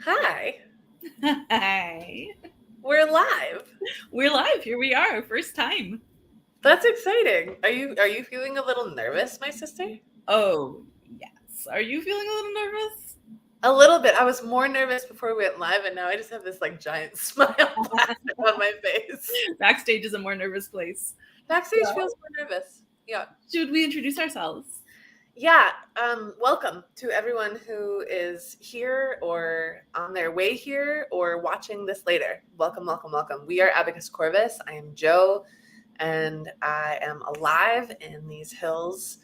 Hi, Hi. we're live. We're live. Here we are. First time. That's exciting. Are you feeling a little nervous, my sister? Oh, yes. Are you feeling a little nervous? A little bit. I was more nervous before we went live, and now I just have this like giant smile on my face. Backstage is a more nervous place. Backstage feels more nervous. Yeah. Should we introduce ourselves? Yeah. Welcome to everyone who is here or on their way here or watching this later. Welcome, welcome, welcome. We are Abacus Corvus. I am Joe, and I am alive in these hills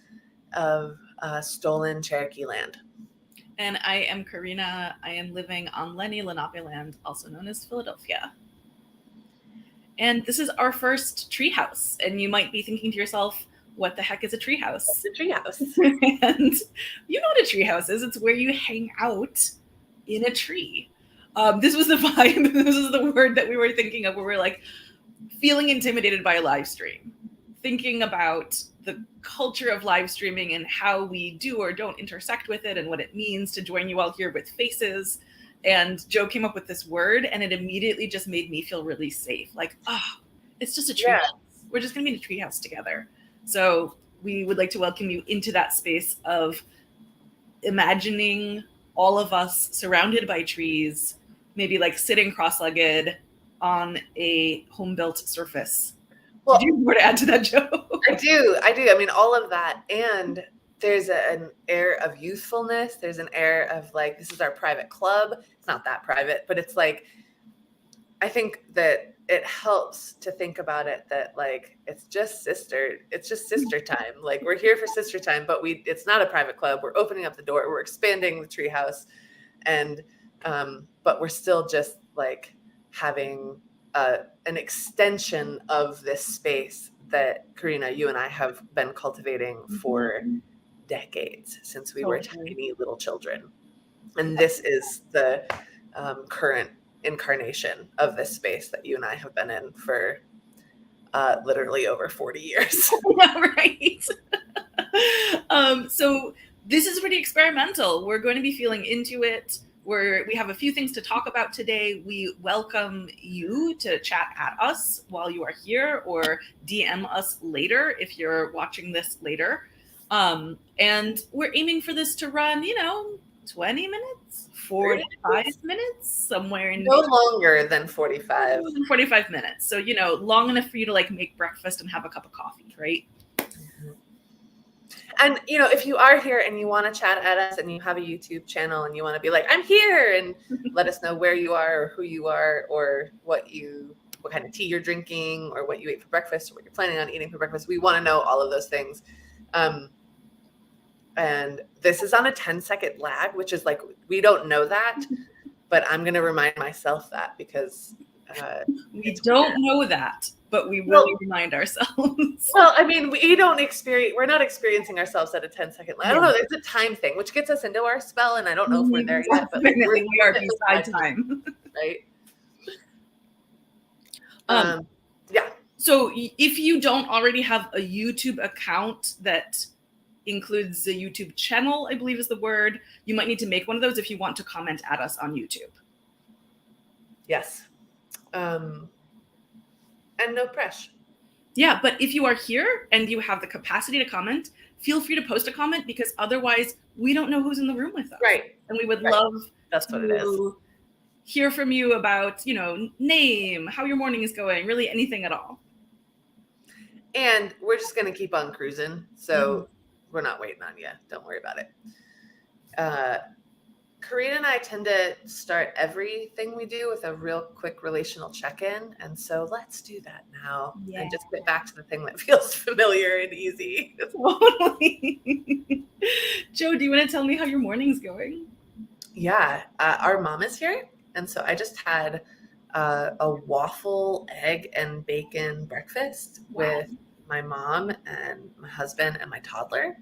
of stolen Cherokee land. And I am Corina. I am living on Lenni Lenape land, also known as Philadelphia. And this is our first treehouse. And you might be thinking to yourself, what the heck is a treehouse? The treehouse. And you know what a treehouse is. It's where you hang out in a tree. This was the vibe. This is the word that we were thinking of, where we're like feeling intimidated by a live stream, thinking about the culture of live streaming and how we do or don't intersect with it and what it means to join you all here with faces. And Joe came up with this word, and it immediately just made me feel really safe. Like, oh, it's just a treehouse. Yeah. We're just going to be in a treehouse together. So we would like to welcome you into that space of imagining all of us surrounded by trees, maybe like sitting cross-legged on a home-built surface. Well, Did you have more to add to that, Joe? I do. I mean, all of that. And there's an air of youthfulness. There's an air of like, this is our private club. It's not that private, but it's like, I think that it helps to think about it that like it's just sister time. Like we're here for sister time, but it's not a private club. We're opening up the door. We're expanding the treehouse, and but we're still just like having an extension of this space that Corina, you and I have been cultivating for decades since we were tiny little children, and this is the current incarnation of this space that you and I have been in for literally over 40 years. Yeah, right. So this is pretty experimental. We're going to be feeling into it. We have a few things to talk about today. We welcome you to chat at us while you are here, or DM us later if you're watching this later. And we're aiming for this to run, 20 minutes, 45 minutes, somewhere in no longer than 45. 45 minutes. So, long enough for you to like make breakfast and have a cup of coffee, right? And, if you are here and you want to chat at us and you have a YouTube channel and you want to be like, I'm here, and let us know where you are or who you are or what kind of tea you're drinking or what you ate for breakfast or what you're planning on eating for breakfast. We want to know all of those things. And this is on a 10-second lag, which is like, we don't know that, but I'm going to remind myself that because we don't know that, but we will remind ourselves. Well, I mean, we're not experiencing ourselves at a 10-second lag. I don't know. There's a time thing, which gets us into our spell, and I don't know if we're there yet, but we are beside time. Right? Yeah. So if you don't already have a YouTube account that includes the YouTube channel, I believe is the word, you might need to make one of those if you want to comment at us on YouTube. Yes. And no pressure. Yeah, but if you are here and you have the capacity to comment, feel free to post a comment, because otherwise we don't know who's in the room with us. Right. And we would love That's what it is. Hear from you about, name, how your morning is going, really anything at all. And we're just going to keep on cruising. So we're not waiting on you. Don't worry about it. Corina and I tend to start everything we do with a real quick relational check-in. And so let's do that now and just get back to the thing that feels familiar and easy. Totally. Joe, do you want to tell me how your morning's going? Yeah. Our mom is here. And so I just had a waffle, egg, and bacon breakfast with my mom and my husband and my toddler,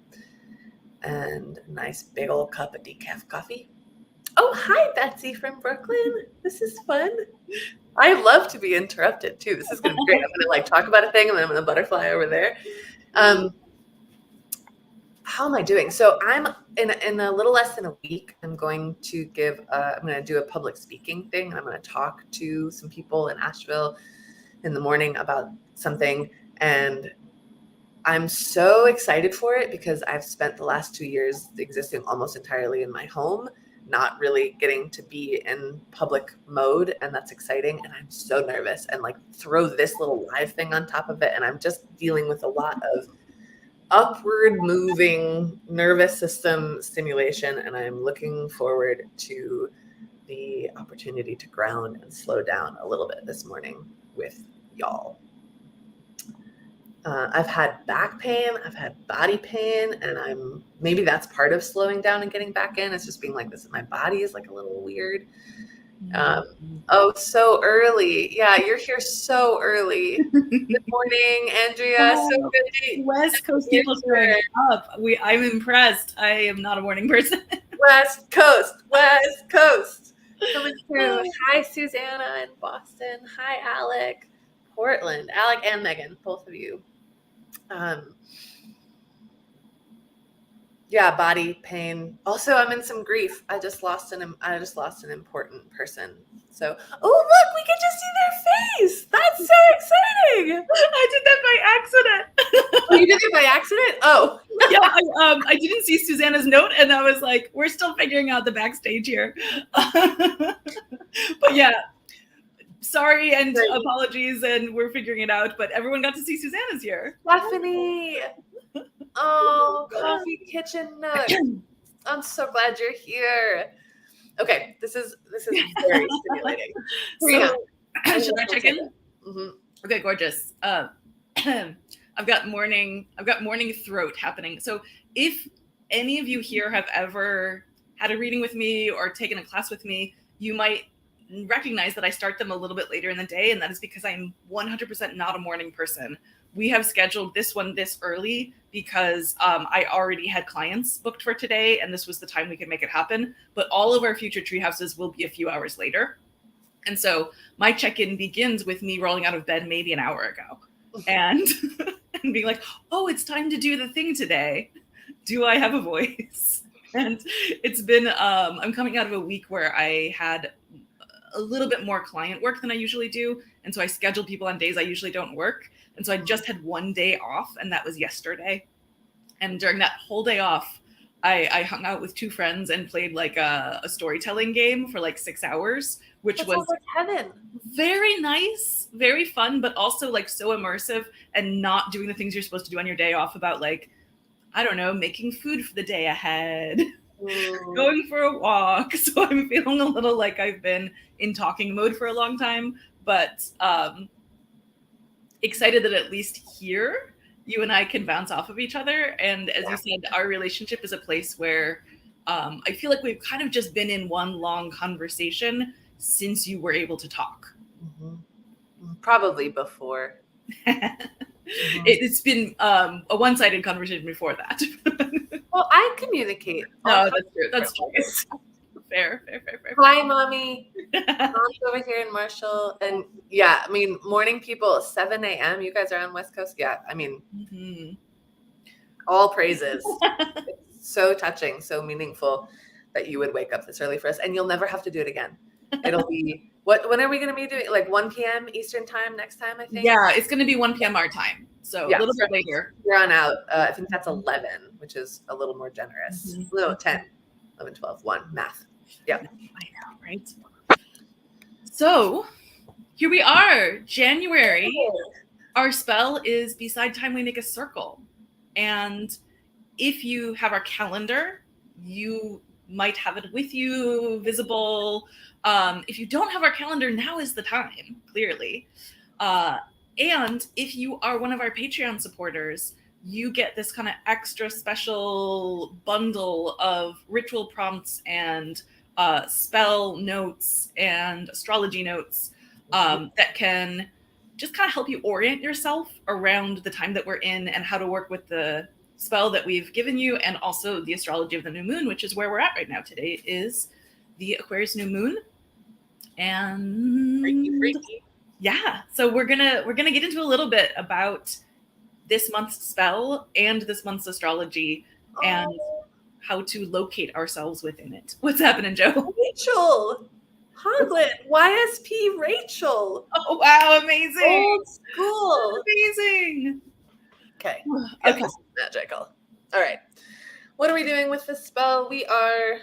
and a nice big old cup of decaf coffee. Oh, hi, Betsy from Brooklyn. This is fun. I love to be interrupted, too. This is going to be great. I'm going to talk about a thing, and then I'm going to butterfly over there. how am I doing? So I'm in a little less than a week. I'm going to do a public speaking thing. I'm going to talk to some people in Asheville in the morning about something, and I'm so excited for it because I've spent the last 2 years existing almost entirely in my home, not really getting to be in public mode, and that's exciting. And I'm so nervous, and like throw this little live thing on top of it, and I'm just dealing with a lot of upward moving nervous system stimulation, and I'm looking forward to the opportunity to ground and slow down a little bit this morning with y'all. I've had back pain, I've had body pain, and maybe that's part of slowing down and getting back in. It's just being like this. My body is like a little weird. Oh, so early. Yeah, you're here so early. Good morning, Andrea. So good. West Coast people showing up. I'm impressed. I am not a morning person. West Coast. Coming through. Hi, Susanna in Boston. Hi, Alec. Portland. Alec and Megan, both of you. Yeah, body pain. Also, I'm in some grief. I just lost an important person. So, oh look, we can just see their face. That's so exciting. I did that by accident. Oh, you did it by accident? Oh, yeah. I didn't see Susanna's note, and I was like, we're still figuring out the backstage here. But yeah. Sorry and apologies, and we're figuring it out, but everyone got to see Susanna's here. Stephanie. Oh, Coffee Kitchen Nook. I'm so glad you're here. Okay, this is very stimulating. So, should I check in? Mm-hmm. Okay, gorgeous. I've got morning throat happening. So if any of you here have ever had a reading with me or taken a class with me, you might recognize that I start them a little bit later in the day, and that is because I'm 100% not a morning person. We have scheduled this one this early because I already had clients booked for today, and this was the time we could make it happen. But all of our future tree houses will be a few hours later. And so my check-in begins with me rolling out of bed maybe an hour ago and, and being like, oh, it's time to do the thing today. Do I have a voice? And it's been, I'm coming out of a week where I had a little bit more client work than I usually do. And so I schedule people on days I usually don't work. And so I just had one day off, and that was yesterday. And during that whole day off, I hung out with two friends and played like a storytelling game for like 6 hours, which was like heaven. Very nice, very fun, but also like so immersive and not doing the things you're supposed to do on your day off about like, I don't know, making food for the day ahead, going for a walk. So I'm feeling a little like I've been in talking mode for a long time, but excited that at least here you and I can bounce off of each other. And as you said, our relationship is a place where I feel like we've kind of just been in one long conversation since you were able to talk. Mm-hmm. Probably before. It's been a one-sided conversation before that. Well, I communicate. No, that's true. Fair. Hi, Mommy. Mom's over here in Marshall. And yeah, I mean, morning people, 7 a.m. You guys are on West Coast? Yeah, I mean, all praises. It's so touching, so meaningful that you would wake up this early for us. And you'll never have to do it again. It'll be, when are we going to be doing? Like 1 p.m. Eastern time next time, I think? Yeah, it's going to be 1 p.m. our time. So a little bit later. We're on out. I think that's 11, which is a little more generous. No, 10, 11, 12, 1, math. Yeah. I know, right? So here we are, January. Our spell is Beside Time We Make a Circle. And if you have our calendar, you might have it with you, visible. If you don't have our calendar, now is the time, clearly. And if you are one of our Patreon supporters, you get this kind of extra special bundle of ritual prompts and spell notes and astrology notes that can just kind of help you orient yourself around the time that we're in and how to work with the spell that we've given you, and also the astrology of the new moon, which is where we're at right now. Today is the Aquarius new moon, and freaky. Yeah, so we're gonna get into a little bit about this month's spell and this month's astrology and how to locate ourselves within it. What's happening, Joe? Rachel. Hoglet. YSP Rachel. Oh, wow, amazing. Old school. Amazing. Okay. Okay. This is magical. All right. What are we doing with this spell? We are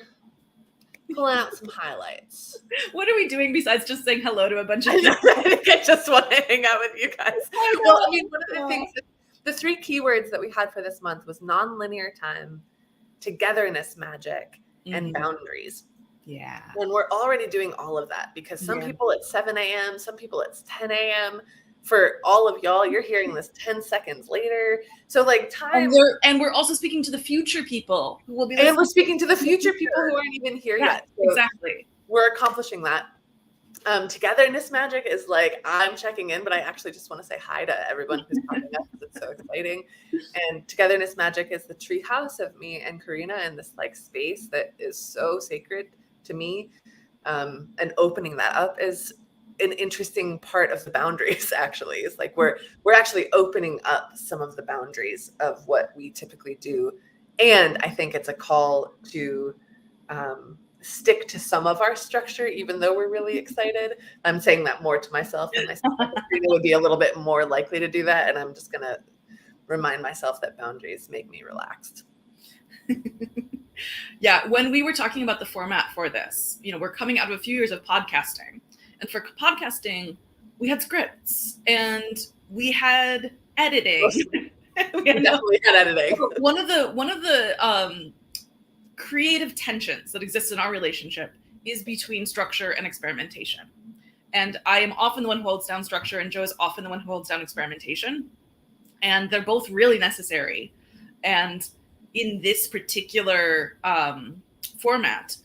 pulling out some highlights. What are we doing besides just saying hello to a bunch of I people? think I just want to hang out with you guys. Well, I mean, one of the things, the 3 keywords that we had for this month was non-linear time, togetherness magic, and boundaries. Yeah. And we're already doing all of that because some Yeah. people it's 7 a.m., some people it's 10 a.m. For all of y'all, you're hearing this 10 seconds later. So like time. And we're also speaking to the future people who will be And we're speaking to the future people who aren't even here yet. So exactly. we're accomplishing that. Togetherness magic is like, I'm checking in, but I actually just want to say hi to everyone who's popping up because it's so exciting. And togetherness magic is the treehouse of me and Corina in this like space that is so sacred to me. And opening that up is an interesting part of the boundaries. Actually, it's like we're actually opening up some of the boundaries of what we typically do, and I think it's a call to stick to some of our structure, even though we're really excited. I'm saying that more to myself than myself. Corina would be a little bit more likely to do that, and I'm just gonna remind myself that boundaries make me relaxed. Yeah, when we were talking about the format for this, we're coming out of a few years of podcasting. And for podcasting, we had scripts and we had editing. We definitely had editing. One of the creative tensions that exists in our relationship is between structure and experimentation. And I am often the one who holds down structure, and Joe is often the one who holds down experimentation. And they're both really necessary. And in this particular format,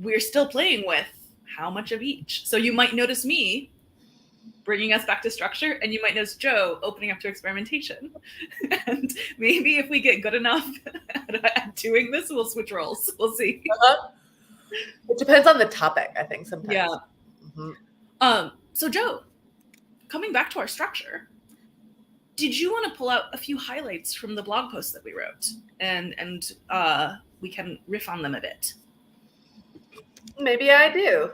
we're still playing with how much of each. So you might notice me bringing us back to structure, and you might notice Joe opening up to experimentation. And maybe if we get good enough at doing this, we'll switch roles. We'll see. It depends on the topic, I think, sometimes. Yeah. Mm-hmm. So Joe, coming back to our structure, did you want to pull out a few highlights from the blog post that we wrote, and we can riff on them a bit? Maybe I do.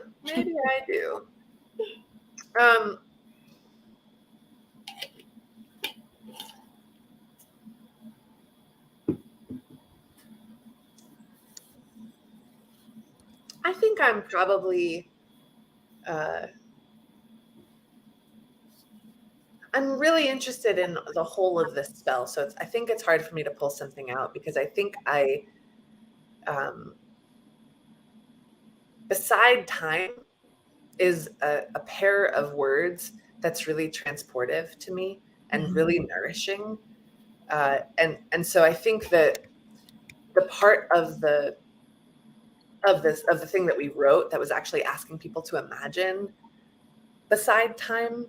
I think I'm probably I'm really interested in the whole of this spell, so I think it's hard for me to pull something out because I think beside time is a pair of words that's really transportive to me and really nourishing, and so I think that the part of the thing that we wrote that was actually asking people to imagine beside time,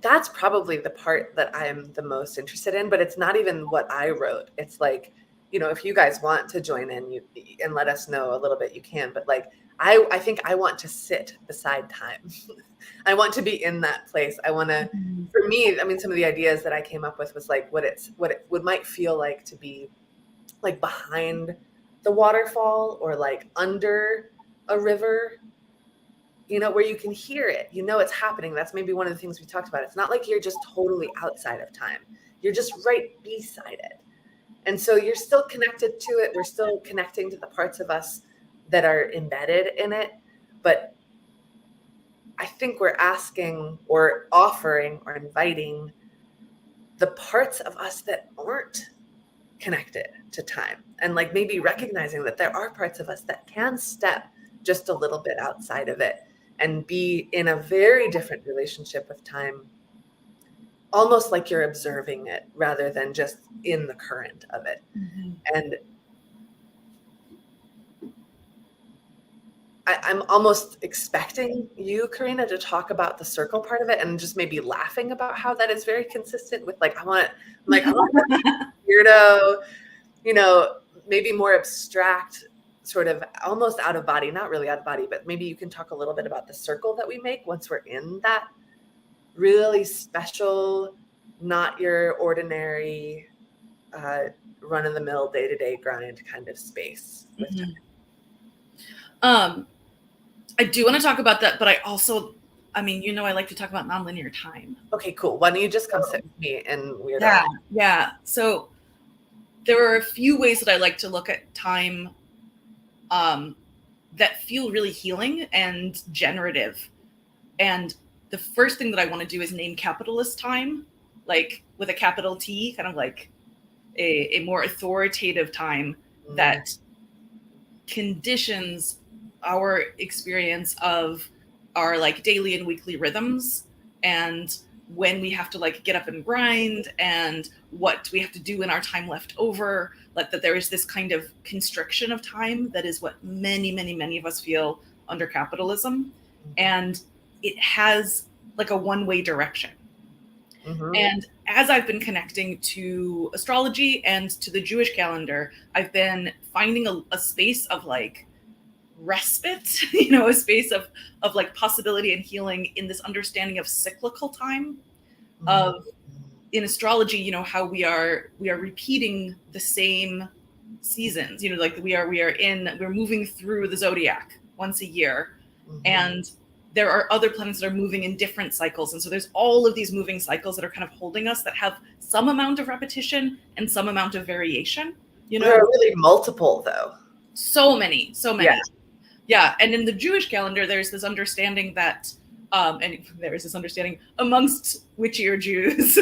that's probably the part that I'm the most interested in, but it's not even what I wrote. It's like, if you guys want to join in and let us know a little bit, you can, but like, I think I want to sit beside time. I want to be in that place. I want to, for me, I mean, some of the ideas that I came up with was like what it might feel like to be like behind the waterfall or like under a river, where you can hear it, it's happening. That's maybe one of the things we talked about. It's not like you're just totally outside of time. You're just right beside it. And so you're still connected to it. We're still connecting to the parts of us that are embedded in it. But I think we're asking or offering or inviting the parts of us that aren't connected to time, and like maybe recognizing that there are parts of us that can step just a little bit outside of it and be in a very different relationship with time, almost like you're observing it rather than just in the current of it. And I'm almost expecting you, Corina, to talk about the circle part of it and just maybe laughing about how that is very consistent with I want weirdo, maybe more abstract, sort of almost out of body, not really out of body, but maybe you can talk a little bit about the circle that we make once we're in that really special, not your ordinary run-of-the-mill day-to-day grind kind of space with time. I do want to talk about that, but I also, I like to talk about nonlinear time. Okay, cool. Why don't you just come sit with me and weird out? Yeah. So there are a few ways that I like to look at time that feel really healing and generative. And the first thing that I want to do is name capitalist time, like with a capital T, kind of like a more authoritative time that conditions our experience of our like daily and weekly rhythms and when we have to like get up and grind and what we have to do in our time left over, like that there is this kind of constriction of time that is what many of us feel under capitalism. And it has like a one-way direction. And as I've been connecting to astrology and to the Jewish calendar, I've been finding a space of like respite, a space of like possibility and healing in this understanding of cyclical time, of in astrology, how we are repeating the same seasons, like we're moving through the zodiac once a year, and there are other planets that are moving in different cycles. And so there's all of these moving cycles that are kind of holding us, that have some amount of repetition and some amount of variation. There are really multiple though. So many. Yeah. And in the Jewish calendar, there's this understanding that, and there is this understanding amongst witchier Jews,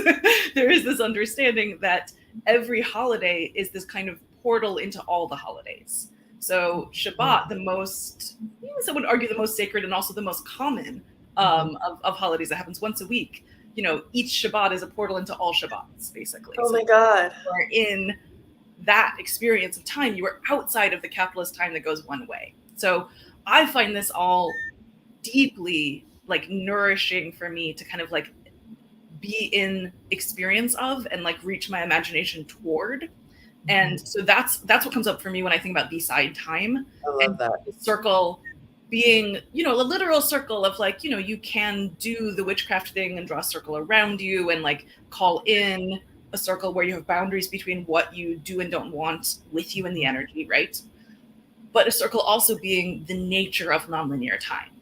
there is this understanding that every holiday is this kind of portal into all the holidays. So Shabbat, the most, some would argue the most sacred and also the most common of holidays that happens once a week. Each Shabbat is a portal into all Shabbats, basically. Oh my God. You are in that experience of time. You are outside of the capitalist time that goes one way. So I find this all deeply like nourishing for me to kind of like be in experience of and like reach my imagination toward. And so that's what comes up for me when I think about beside time. I love that. The circle being, a literal circle of like, you can do the witchcraft thing and draw a circle around you and like call in a circle where you have boundaries between what you do and don't want with you in the energy, right? But a circle also being the nature of nonlinear time,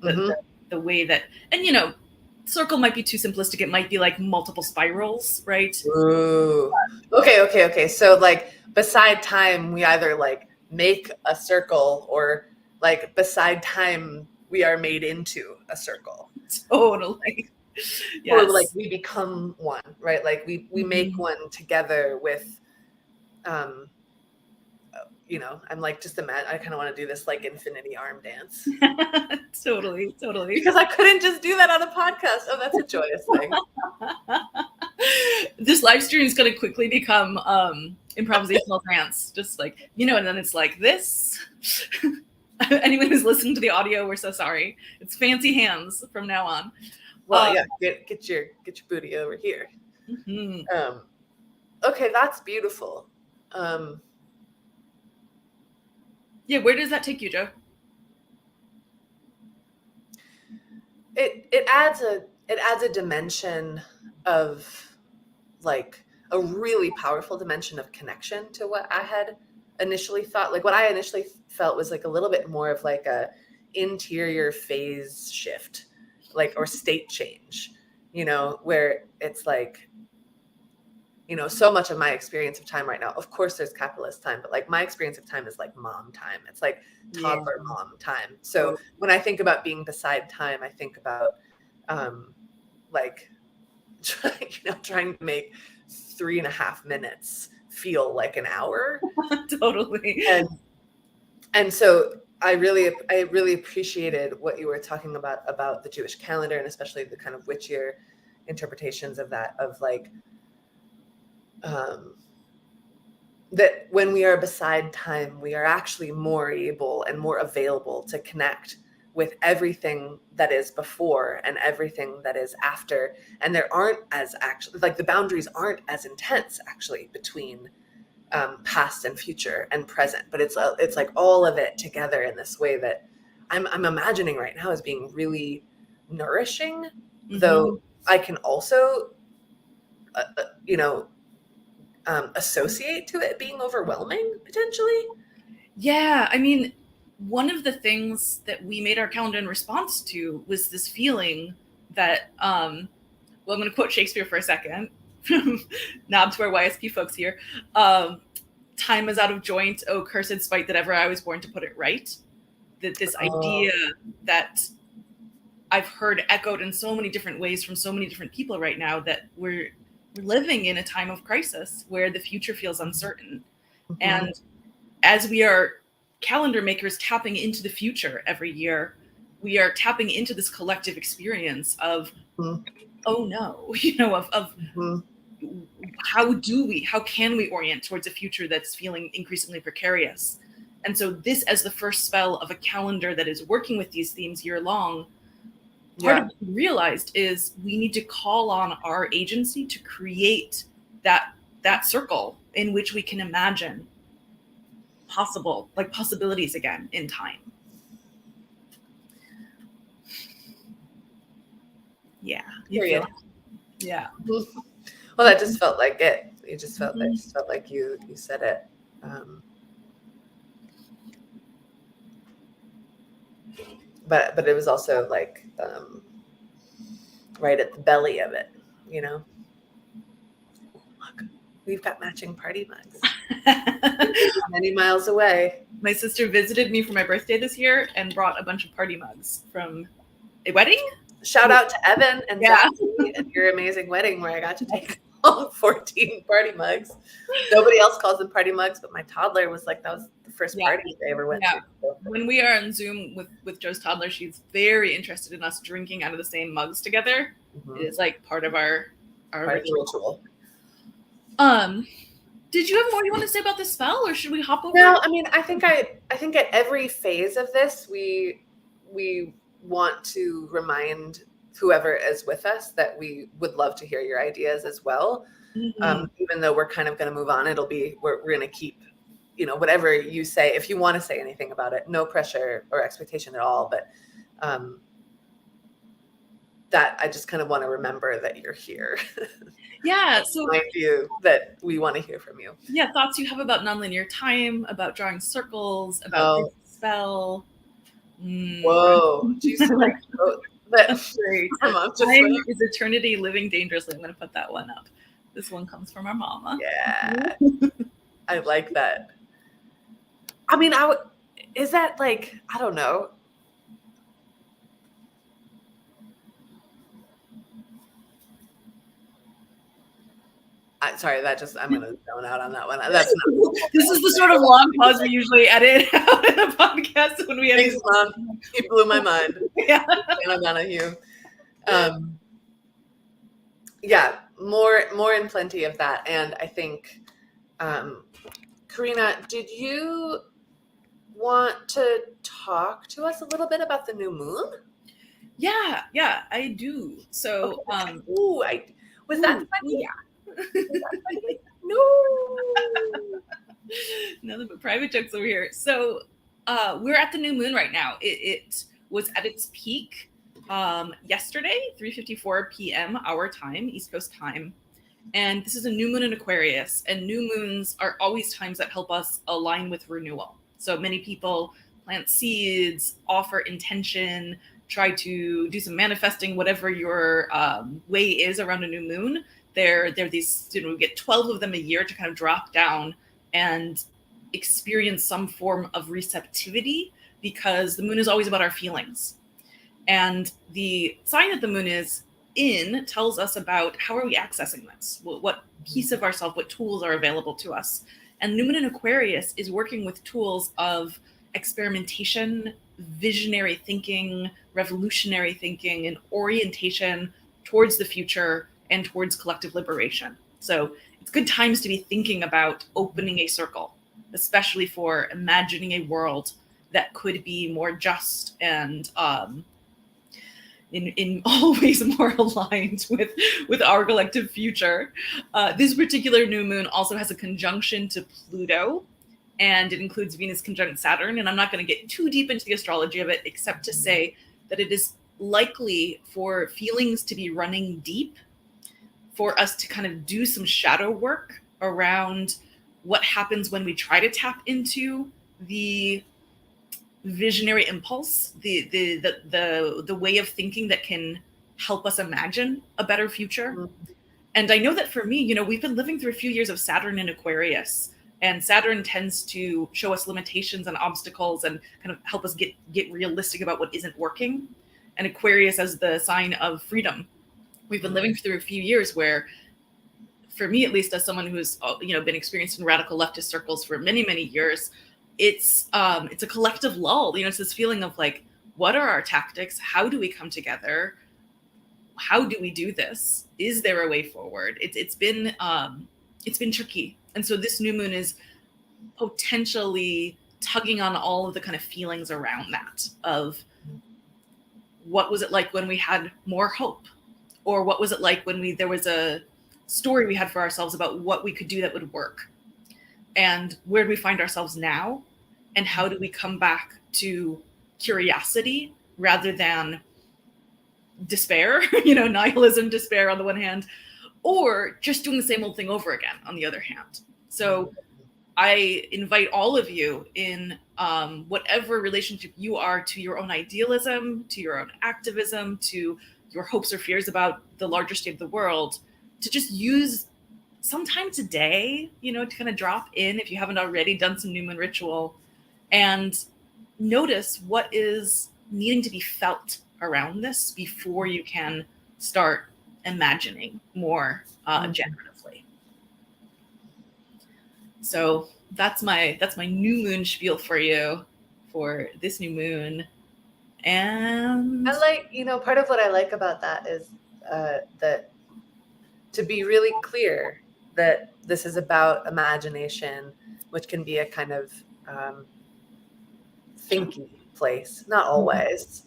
the way that, and circle might be too simplistic. It might be like multiple spirals, right? Ooh. Okay. So like beside time, we either like make a circle or like beside time, we are made into a circle. Totally. Yes. Or like we become one, right? Like we make one together with, I'm like, just imagine, I kind of want to do this like infinity arm dance. Totally. Because I couldn't just do that on a podcast. Oh, that's a joyous thing. This live stream is going to quickly become improvisational dance. Just like, and then it's like this. Anyone who's listening to the audio, we're so sorry. It's fancy hands from now on. Well, yeah, get your booty over here. Okay, that's beautiful. Yeah, where does that take you, Joe? It adds a dimension of like a really powerful dimension of connection to what I had initially thought. Like what I initially felt was like a little bit more of like a interior phase shift, like, or state change, where it's like, so much of my experience of time right now, of course there's capitalist time, but like my experience of time is like mom time. It's like toddler mom time. So when I think about being beside time, I think about like trying to make 3.5 minutes feel like an hour. Totally. And so I really appreciated what you were talking about the Jewish calendar, and especially the kind of witchier interpretations of that, of like that when we are beside time, we are actually more able and more available to connect with everything that is before and everything that is after. And there aren't as actually, like the boundaries aren't as intense actually between past and future and present, but it's like all of it together in this way that I'm imagining right now as being really nourishing, though I can also, associate to it being overwhelming potentially. Yeah, I mean, one of the things that we made our calendar in response to was this feeling that, well, I'm going to quote Shakespeare for a second, nod to our YSP folks here. Time is out of joint, oh cursed spite that ever I was born to put it right. That this idea that I've heard echoed in so many different ways from so many different people right now, that we're living in a time of crisis where the future feels uncertain. Mm-hmm. And as we are calendar makers tapping into the future every year, we are tapping into this collective experience of, mm-hmm. oh no, of mm-hmm. how can we orient towards a future that's feeling increasingly precarious? And so this, as the first spell of a calendar that is working with these themes year long, part of what we realized is we need to call on our agency to create that circle in which we can imagine possibilities again in time. Yeah. Period. Yeah. Well, that just felt like it. It just felt like you said it. But it was also like right at the belly of it, Look, we've got matching party mugs. Many miles away. My sister visited me for my birthday this year and brought a bunch of party mugs from a wedding. Shout out to Evan and Zachary at your amazing wedding where I got to take all 14 party mugs. Nobody else calls them party mugs, but my toddler was like, that was the first party they ever went to. When we are on Zoom with Joe's toddler, she's very interested in us drinking out of the same mugs together. Mm-hmm. It is like part of our ritual. Did you have more you want to say about this spell, or should we hop over? No, I mean, I think at every phase of this, we want to remind whoever is with us that we would love to hear your ideas as well. Mm-hmm. Even though we're kind of going to move on, we're going to keep, whatever you say, if you want to say anything about it, no pressure or expectation at all. But that I just kind of want to remember that you're here. Yeah. So remind you that we want to hear from you. Yeah. Thoughts you have about nonlinear time, about drawing circles, about this spell. Whoa. Jesus. That's great. Time is eternity living dangerously. I'm going to put that one up. This one comes from our mama. Yeah. I like that. I mean, is that like, I don't know. Sorry, I'm going to zone out on that one. This is the sort of long pause we usually edit out in a podcast when we have. Thanks, Mom. You blew my mind. Yeah. I'm on you. Yeah, more and plenty of that. And I think, Corina, did you want to talk to us a little bit about the new moon? Yeah, I do. So, that funny? Yeah. Nothing but private jokes over here. So we're at the new moon right now. It was at its peak yesterday, 3:54 p.m. our time, East Coast time. And this is a new moon in Aquarius. And new moons are always times that help us align with renewal. So many people plant seeds, offer intention, try to do some manifesting, whatever your way is around a new moon. They're these, we get 12 of them a year to kind of drop down and experience some form of receptivity, because the moon is always about our feelings. And the sign that the moon is in tells us about how are we accessing this? What piece of ourselves, what tools are available to us? And new moon in Aquarius is working with tools of experimentation, visionary thinking, revolutionary thinking, and orientation towards the future and towards collective liberation. So it's good times to be thinking about opening a circle, especially for imagining a world that could be more just and in all ways more aligned with our collective future. This particular new moon also has a conjunction to Pluto, and it includes Venus conjunct Saturn. And I'm not going to get too deep into the astrology of it, except to say that it is likely for feelings to be running deep, for us to kind of do some shadow work around what happens when we try to tap into the visionary impulse, the way of thinking that can help us imagine a better future. Mhm. And I know that for me, we've been living through a few years of Saturn in Aquarius, and Saturn tends to show us limitations and obstacles and kind of help us get realistic about what isn't working. And Aquarius as the sign of freedom. We've been living through a few years where, for me at least, as someone who's been experienced in radical leftist circles for many, many years, it's a collective lull. It's this feeling of like, what are our tactics? How do we come together? How do we do this? Is there a way forward? It's been tricky, and so this new moon is potentially tugging on all of the kind of feelings around that of what was it like when we had more hope, or what was it like when there was a story we had for ourselves about what we could do that would work, and where do we find ourselves now, and how do we come back to curiosity rather than despair, nihilism, despair on the one hand, or just doing the same old thing over again on the other hand. So I invite all of you in whatever relationship you are to your own idealism, to your own activism, to your hopes or fears about the larger state of the world, to just use some time today, to kind of drop in, if you haven't already done some new moon ritual, and notice what is needing to be felt around this before you can start imagining more generatively. So that's my new moon spiel for you for this new moon. And I like, part of what I like about that is that to be really clear that this is about imagination, which can be a kind of thinky place. Not always,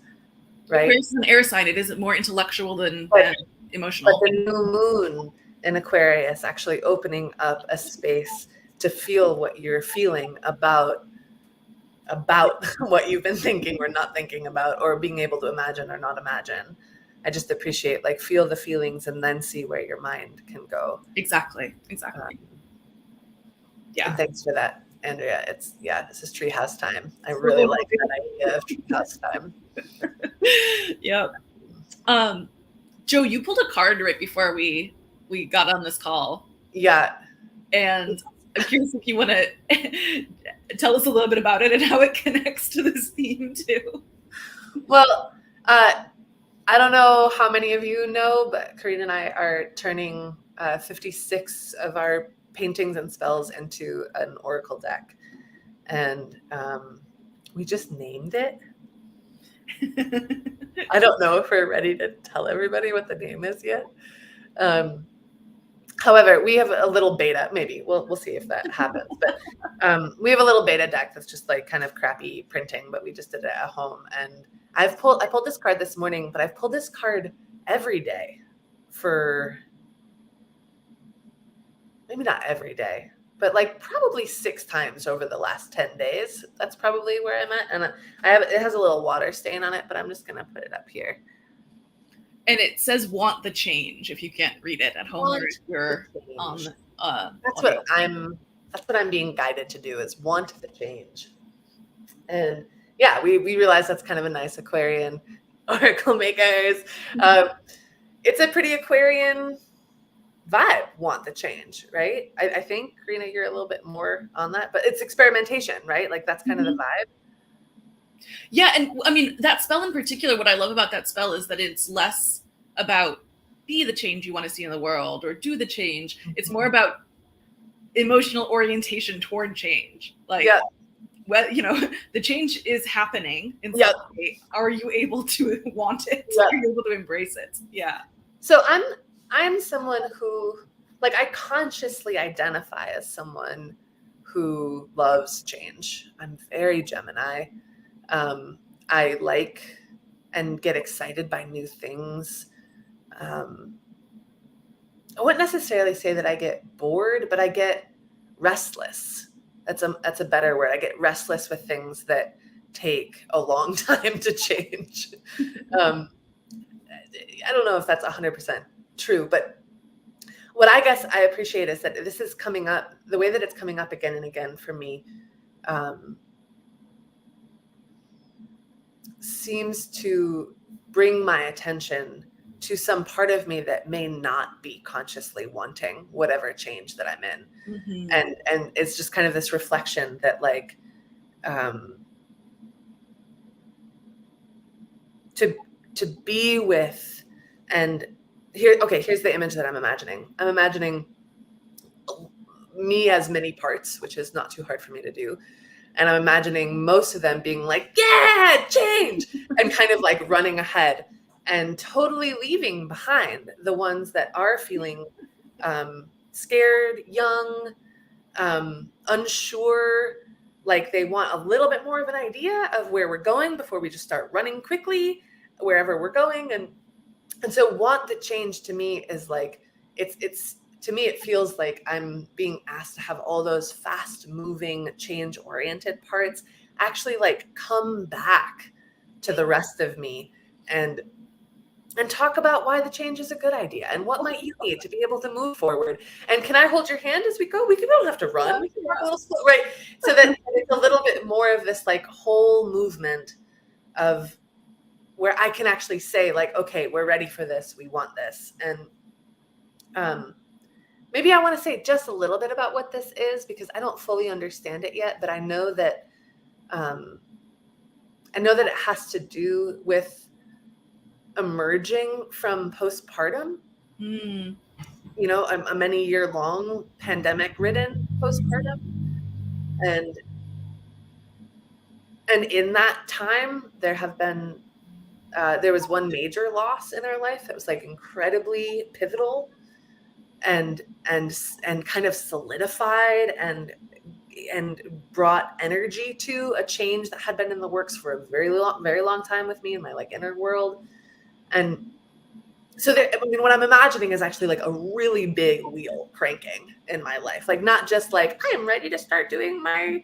right? Aquarius is an air sign. It isn't more intellectual than emotional. But the new moon in Aquarius actually opening up a space to feel what you're feeling about what you've been thinking or not thinking about, or being able to imagine or not imagine. I just appreciate, like, feel the feelings and then see where your mind can go. Exactly. Yeah. And thanks for that, Andrea. This is Treehouse time. I really like that idea of Treehouse time. Yep. Joe, you pulled a card right before we got on this call. Yeah. And I'm curious if you want to tell us a little bit about it and how it connects to this theme too. Well, I don't know how many of you know, but Corina and I are turning 56 of our paintings and spells into an oracle deck. And we just named it. I don't know if we're ready to tell everybody what the name is yet. However, we have a little beta. Maybe we'll see if that happens. But we have a little beta deck that's just like kind of crappy printing, but we just did it at home. And I pulled this card this morning, but I've pulled this card every day for maybe not every day, but like probably 6 times over the last 10 days. That's probably where I'm at. And it has a little water stain on it, but I'm just gonna put it up here. And it says "want the change" if you can't read it at home, or if you're on. That's what I'm being guided to do, is want the change. And yeah, we realize that's kind of a nice Aquarian oracle makers. It's a pretty Aquarian vibe, want the change, right? I think, Corina, you're a little bit more on that, but it's experimentation, right? Like that's kind of the vibe. Yeah, and I mean, that spell in particular, what I love about that spell is that it's less about be the change you want to see in the world or do the change. It's more about emotional orientation toward change. Like, well, the change is happening in some way. Are you able to want it? Are you able to embrace it? Yeah. So I'm someone who, like, I consciously identify as someone who loves change. I'm very Gemini. I like and get excited by new things. I wouldn't necessarily say that I get bored, but I get restless. That's a better word. I get restless with things that take a long time to change. I don't know if that's 100% true, but what I guess I appreciate is that this is coming up, the way that it's coming up again and again for me, seems to bring my attention to some part of me that may not be consciously wanting whatever change that I'm in. Mm-hmm. And it's just kind of this reflection that like, to be with, and here's the image that I'm imagining. I'm imagining me as many parts, which is not too hard for me to do. And I'm imagining most of them being like, yeah, change, and kind of like running ahead and totally leaving behind the ones that are feeling scared, young, unsure, like they want a little bit more of an idea of where we're going before we just start running quickly wherever we're going. And so want the change to me is like, it's to me, it feels like I'm being asked to have all those fast moving, change oriented parts actually like come back to the rest of me and talk about why the change is a good idea and what might you need to be able to move forward. And can I hold your hand as we go? We don't have to run. We can walk a little slow, right? So that it's a little bit more of this like whole movement of where I can actually say like, okay, we're ready for this. We want this. And maybe I want to say just a little bit about what this is because I don't fully understand it yet, but I know that it has to do with emerging from postpartum. Mm. You know, a many year long pandemic ridden postpartum. And in that time, there was one major loss in our life that was like incredibly pivotal and kind of solidified and brought energy to a change that had been in the works for a very long time with me in my like inner world. And so what I'm imagining is actually like a really big wheel cranking in my life. Like not just like, I am ready to start doing my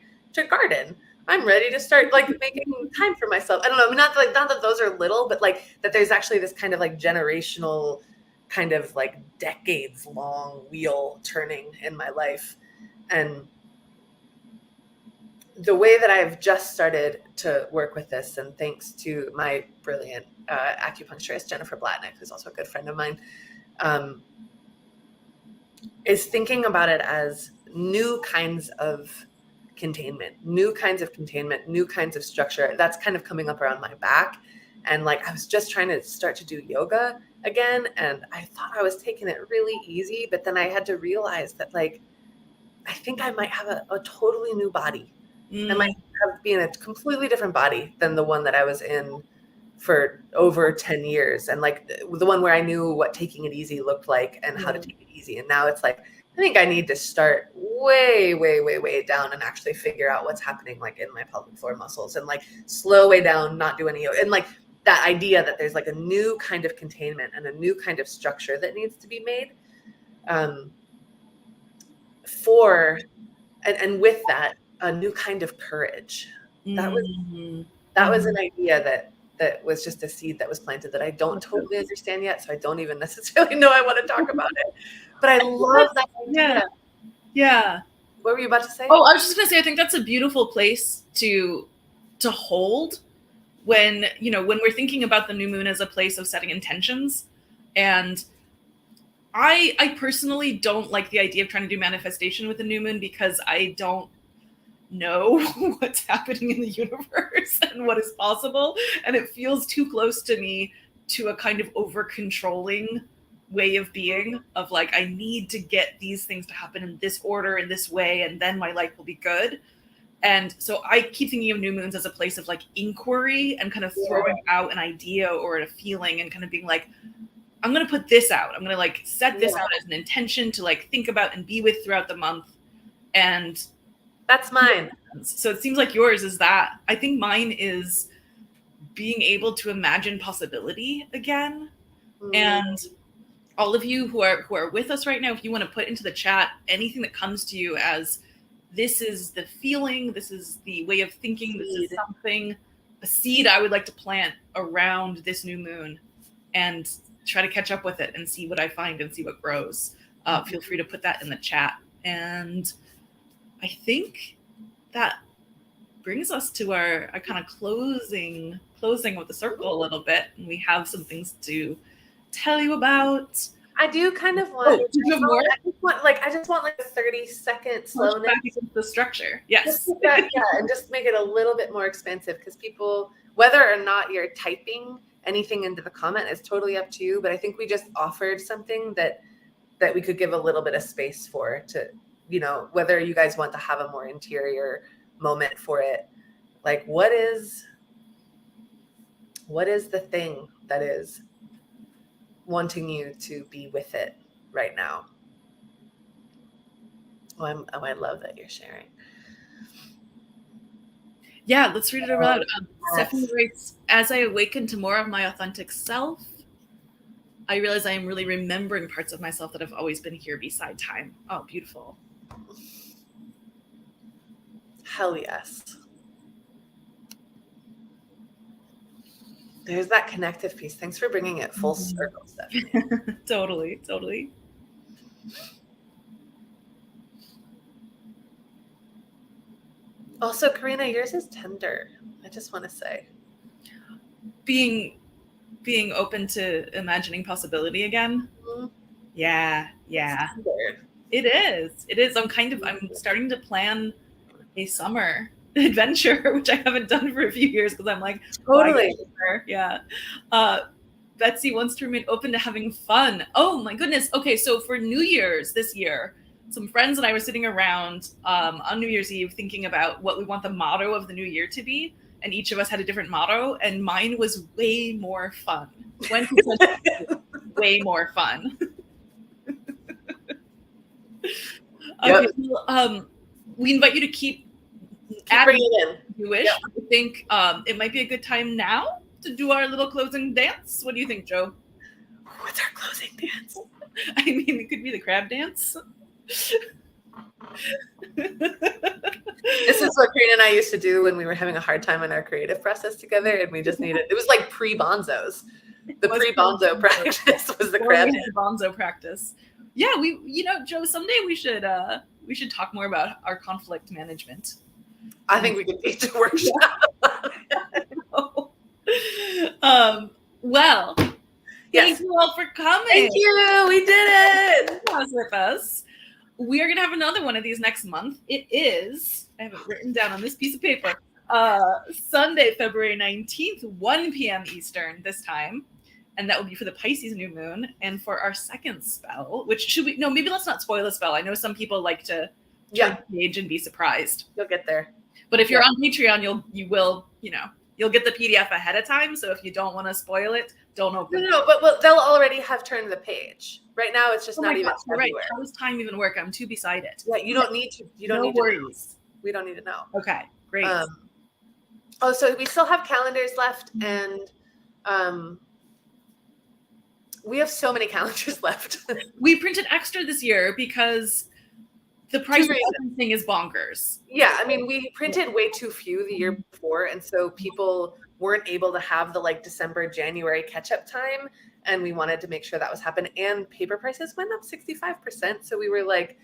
garden. I'm ready to start like making time for myself. I don't know. I mean, not that those are little, but like that there's actually this kind of like generational kind of like decades long wheel turning in my life. And the way that I've just started to work with this, and thanks to my brilliant acupuncturist, Jennifer Blatnick, who's also a good friend of mine, is thinking about it as new kinds of containment, new kinds of structure. That's kind of coming up around my back. And like, I was just trying to start to do yoga again. And I thought I was taking it really easy, but then I had to realize that like, I think I might have a totally new body. I might be in a completely different body than the one that I was in for over 10 years. And like the one where I knew what taking it easy looked like and how to take it easy. And now it's like, I think I need to start way, way, way, way down and actually figure out what's happening like in my pelvic floor muscles and like slow way down, not do any yoga. And like that idea that there's like a new kind of containment and a new kind of structure that needs to be made and with that, a new kind of courage. That was an idea that was just a seed that was planted that I don't totally understand yet. So I don't even necessarily know I want to talk about it. But I love that idea. Yeah. What were you about to say? Oh, I was just gonna say, I think that's a beautiful place to hold when we're thinking about the new moon as a place of setting intentions. And I personally don't like the idea of trying to do manifestation with the new moon because I don't know what's happening in the universe and what is possible. And it feels too close to me to a kind of over controlling way of being of like, I need to get these things to happen in this order, in this way, and then my life will be good. And so I keep thinking of new moons as a place of like inquiry and kind of throwing out an idea or a feeling and kind of being like, I'm going to put this out. I'm going to like set this out as an intention to like think about and be with throughout the month. And that's mine. So it seems like yours is that. I think mine is being able to imagine possibility again. And all of you who are with us right now, if you want to put into the chat anything that comes to you as this is the feeling, this is the way of thinking, this is something, a seed I would like to plant around this new moon and try to catch up with it and see what I find and see what grows. feel free to put that in the chat. And I think that brings us to our kind of closing of the circle a little bit. And we have some things to tell you about. I do kind of want. Did you have more? I just want like a 30-second slowness. Back into the structure, yes. And just make it a little bit more expansive, because people, whether or not you're typing anything into the comment, is totally up to you. But I think we just offered something that we could give a little bit of space for, to, whether you guys want to have a more interior moment for it. Like, what is the thing that is wanting you to be with it right now? I love that you're sharing. Yeah, let's read it aloud. Stephanie writes, as I awaken to more of my authentic self, I realize I am really remembering parts of myself that have always been here beside time. Oh, beautiful. Hell yes. There's that connective piece. Thanks for bringing it full circle, Stephanie. Totally. Also, Corina, yours is tender. I just want to say. Being open to imagining possibility again. Mm-hmm. Yeah. It is. I'm starting to plan a summer adventure, which I haven't done for a few years, because I'm like, totally. Yeah. Betsy wants to remain open to having fun. Oh my goodness. Okay, so for New Year's this year, some friends and I were sitting around on New Year's Eve thinking about what we want the motto of the new year to be, and each of us had a different motto, and mine was way more fun. 2020 way more fun. Okay, well, we invite you to keep bringing it in. If you wish. Yep. I think it might be a good time now to do our little closing dance. What do you think, Joe? What's our closing dance? I mean, it could be the crab dance. This is what Corina and I used to do when we were having a hard time in our creative process together, and we just needed, it was like pre-bonzos. The pre-bonzo practice was the crab dance. Bonzo practice. Yeah, Joe, someday we should talk more about our conflict management. I think we could teach a workshop. Well, thank you all for coming. Thank you. We did it. With us. We are going to have another one of these next month. It is, I have it written down on this piece of paper, Sunday, February 19th, 1 p.m. Eastern this time. And that will be for the Pisces new moon. And for our second spell, which maybe let's not spoil the spell. I know some people like to turn the page and be surprised. You'll get there. But if you're on Patreon, you'll get the PDF ahead of time. So if you don't want to spoil it, don't open it. No, but they'll already have turned the page. Right now, it's just not even February. Right. How does time even work? I'm too beside it. Yeah, you don't need to. You don't need worries. To know. We don't need to know. Okay, great. So we still have calendars left, and we have so many calendars left. We printed extra this year because the price of everything is bonkers. Yeah, I mean, we printed way too few the year before, and so people weren't able to have the December, January catch-up time, and we wanted to make sure that was happening. And paper prices went up 65%, so we were like,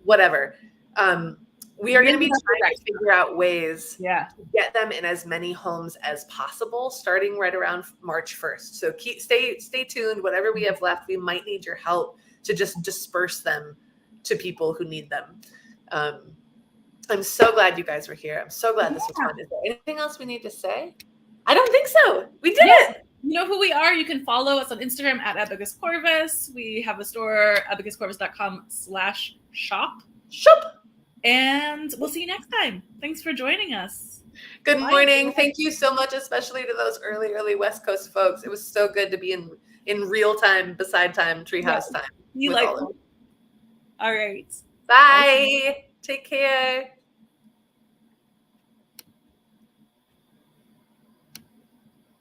whatever. We are going to be trying to figure out ways to get them in as many homes as possible, starting right around March 1st. So stay tuned. Whatever we have left, we might need your help to just disperse them to people who need them. I'm so glad you guys were here. I'm so glad this was fun. Is there anything else we need to say? I don't think so. We did it. You know who we are. You can follow us on Instagram at Abacus Corvus. We have a store, abacuscorvus.com/shop. And we'll see you next time. Thanks for joining us. Good morning. Thank you so much, especially to those early West Coast folks. It was so good to be in real time, beside time, Treehouse time. You like them. All right. Bye. Take care.